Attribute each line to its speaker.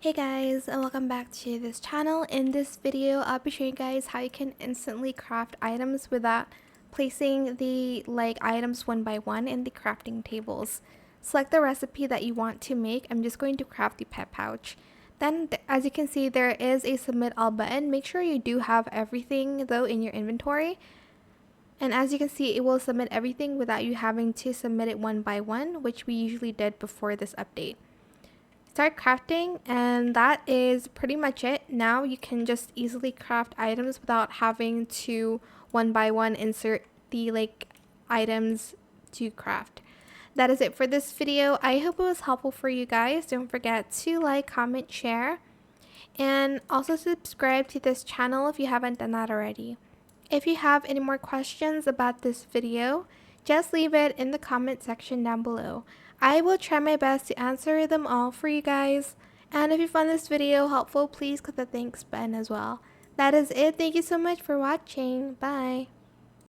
Speaker 1: Hey guys, and welcome back to this channel. In this video, I'll be showing you guys how you can instantly craft items without placing the items one by one in the crafting tables. Select the recipe that you want to make. I'm just going to craft the pet pouch. Then, as you can see, there is a submit all button. Make sure you do have everything though in your inventory. And as you can see, it will submit everything without you having to submit it one by one, which we usually did before this update. Start crafting, and that is pretty much it. Now you can just easily craft items without having to one by one insert the items to craft. That is it for this video. I hope it was helpful for you guys. Don't forget to like, comment, share, and also subscribe to this channel if you haven't done that already. If you have any more questions about this video, just leave it in the comment section down below. I will try my best to answer them all for you guys. And if you found this video helpful, please click the thanks button as well. That is it. Thank you so much for watching. Bye.